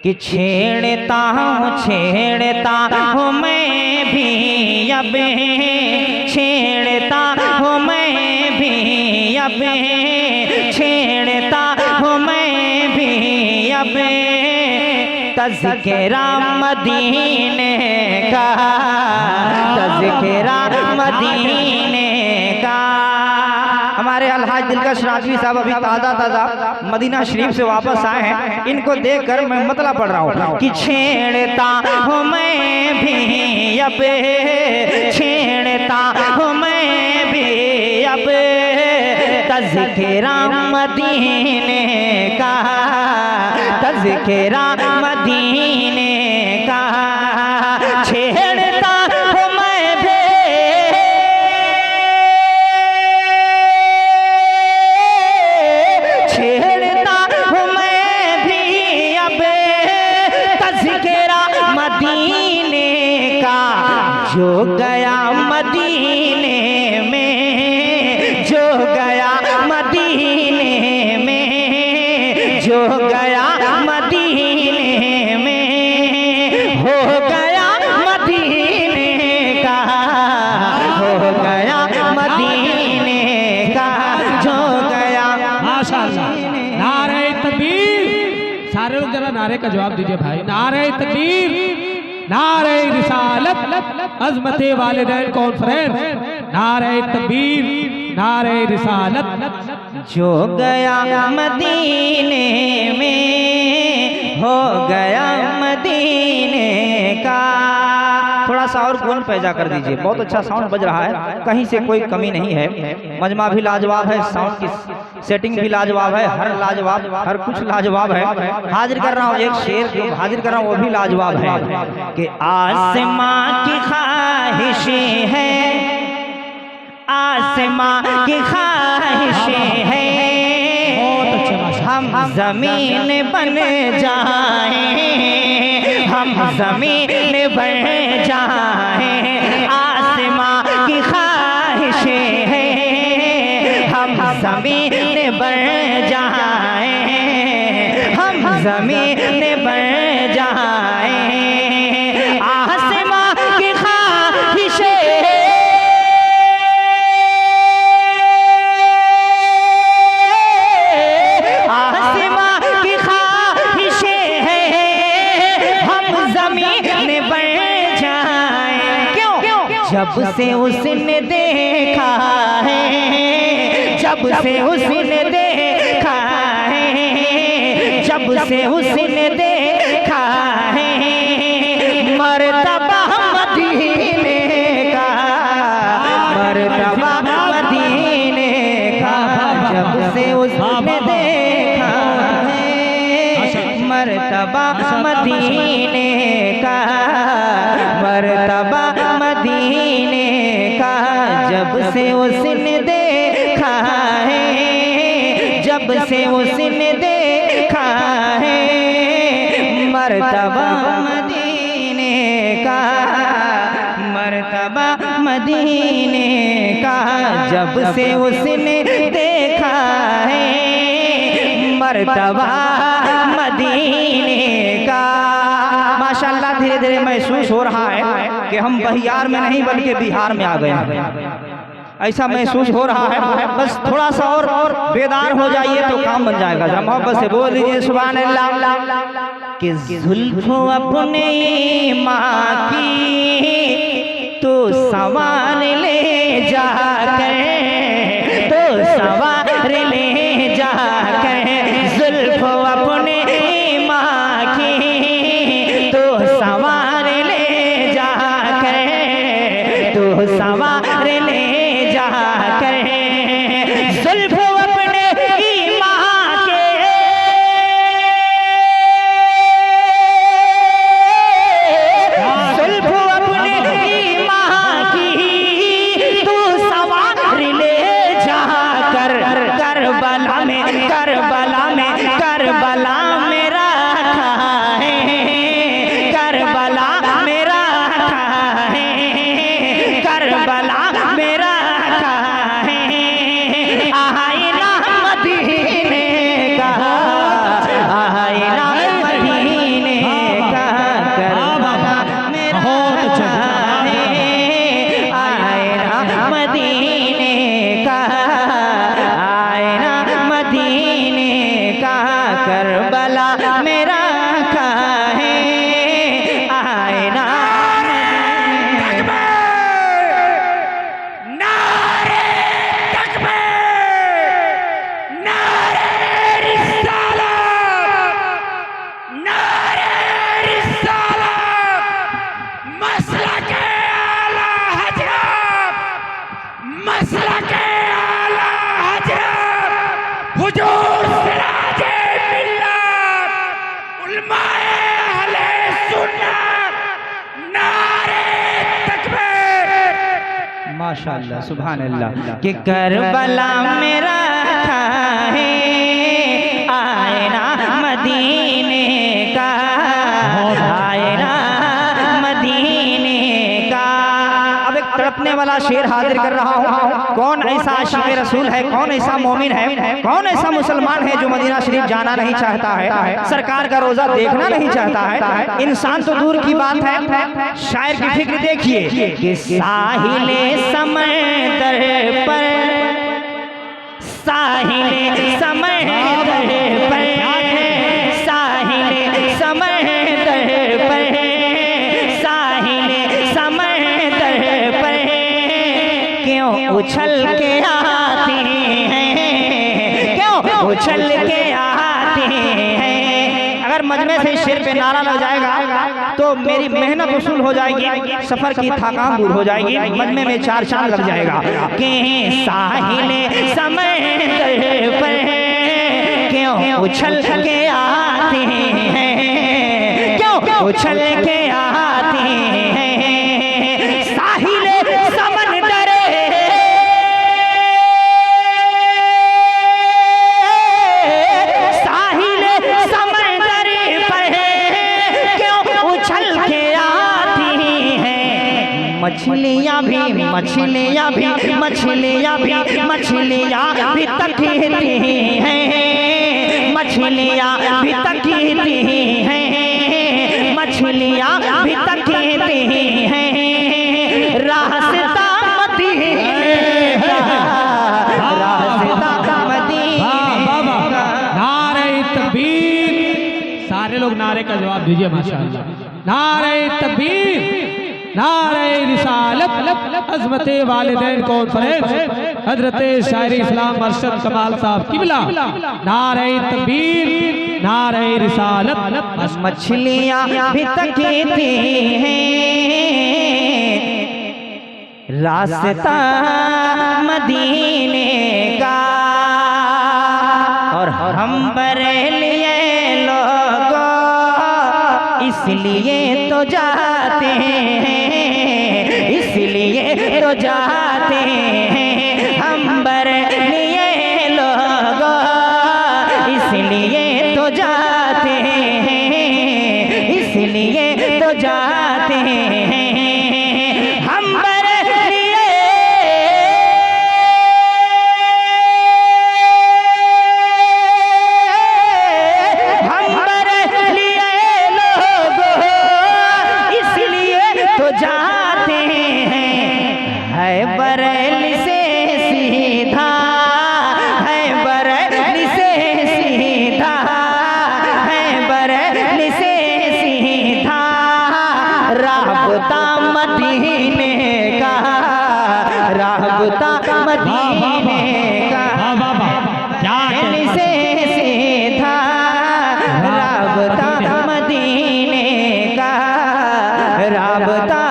कि छेड़ता हूँ मैं भी अब, छेड़ता हूँ मैं भी अब, छेड़ता हूँ मैं भी अब तज़किरा मदीने का, तज़किरा मदीने का। हमारे अलहाज दिलकश राजवी साहब अभी ताज़ा मदीना शरीफ से वापस आए हैं। इनको देखकर मैं मतला पढ़ रहा हूँ कि छेड़ता हूँ मैं भी अब, छेड़ता हूँ मैं भी अब तज़किरा मदीने का, तज़किरा मदीने का। छेड़ता हूँ मैं भी, छेड़ता हूँ मैं भी अब तज़किरा मदीने का। जो गया मदीने में, जो गया मदीने में, जो गया मदीने में हो गया मदीने का, हो गया मदीने का, जो गया। माशाअल्लाह, नारे तकबीर। सारे लोग जरा नारे का जवाब दीजिए भाई। नारे तकबीर, नारे रिसालत, अज़मते वालिदैन कॉन्फ्रेंस, नारे तकबीर, नारे रिसालत। जो गया मदीने में हो गया मदीने का। थोड़ा सा और गुण पैदा कर दीजिए। बहुत अच्छा साउंड बज रहा है, कहीं से कोई कमी नहीं है। मजमा भी लाजवाब है, साउंड की सेटिंग भी लाजवाब है, हर लाजवाब, हर कुछ लाजवाब है। हाजिर कर रहा हूँ एक शेर जो हाजिर कर रहा हूँ वो भी लाजवाब है कि आसमां की ख्वाहिशें हैं, आसमां की ख्वाहिशें हैं, हम जमीन बन जाएं, हम जमीन बन जाएं। आसमां की ख्वाहिशें हैं, हम जमीन बन जाएं, हम जमीन बन जाएं। आसमां की ख्वाहिशें, आसमां की ख्वाहिशें हैं, हम जमीन बन जाएं। क्यों? जब से उसने देखा है, जब से उसने देखा है, जब से उसने देखा है मर्तबा मदीने का, मर्तबा मदीने का। जब से उसने देखा है मर्तबा मदीने का, मर्तबा मदीने का। जब से उसने देखा है, जब से उसने देखा है मर्तबा मदीने का, मर्तबा मदीने का। जब से उसने देखा है मर्तबा मदीने का। माशाअल्लाह, धीरे धीरे महसूस हो रहा है कि हम बहियार में नहीं बल्कि बिहार में आ गए हैं। ऐसा महसूस हो रहा है। बस थोड़ा सा और बेदार हो जाइए तो काम बन जाएगा। जरा मोहब्बत से बोल दीजिए सुभान अल्लाह। कि जुल्फ़ों अपने माँ की तो सवार ले जाकर, तो सवार ले जाकर। जुल्फ़ों अपने माँ की तो सवार ले जाकर, तो सवार ले जाकर। जुल्फ़ों अपने माँ के, जुल्फ़ों अपने माँ की तो सवार ले जाकर। माशाअल्लाह सुभान अल्लाह कि करबला मेरा है आयना मदीने का, आयना मदीने का। अब एक तड़पने वाला शेर हाजिर कर रहा हूँ। कौन ऐसा आशिक़ रसूल है, कौन ऐसा मोमिन है, कौन ऐसा मुसलमान है जो मदीना शरीफ जाना नहीं चाहता है, सरकार का रोजा देखना नहीं चाहता है। इंसान तो दूर की बात है, शायर की फिक्र देखिए कि साहिले समंदर पर, साहिले समंदर पर, साहिले समंदर पर, साहिले समंदर पर क्यों उछल के आते हैं, क्यों उछल के आते हैं। अगर मजमे से शेर पे नारा लग जाएगा तो मेरी मेहनत वसूल हो जाएगी, सफर की थकान दूर हो जाएगी, मजमे में 4 चांद लग जाएगा। के साहिले समंदर पर क्यों उछल के आते हैं, क्यों उछल के आते हैं। साहिले समंदर, साहिले समंदर पर क्यों उछल के आती हैं। मछलियाँ भी, मछलियाँ भी, मछलियाँ भी, मछलियाँ भी तकती हैं, मछलियाँ भी तकती हैं, मछलियाँ भी तकती हैं। रास्ता मदीने का, रास्ता मदीने का। नारे तकबीर, सारे लोग नारे का जवाब दीजिए माशाअल्लाह। नारे तकबीर, नारे रिसालत, अज़मते वालिदैन कॉन्फ्रेंस, हजरत शायर इस्लाम अरशद कमाल साहब किबला। नारे तकबीर, नारे रिसालत। मछलियाँ भी तकती हैं, रास्ता मदीने का। और हम बरेलिए लोगों इसलिए तो जाते हैं, इसलिए तो जाते हैं। हम बरेलिए लोगों इसलिए तो जाते हैं, इसलिए तो जाते हैं। हम जाते हैं। है बरेली से सीधा, है बरेली से सीधा, है बरेली से सीधा राबता मदीने का, राबता मदीने का। बरेली से सीधा राबता मदीने का, राबता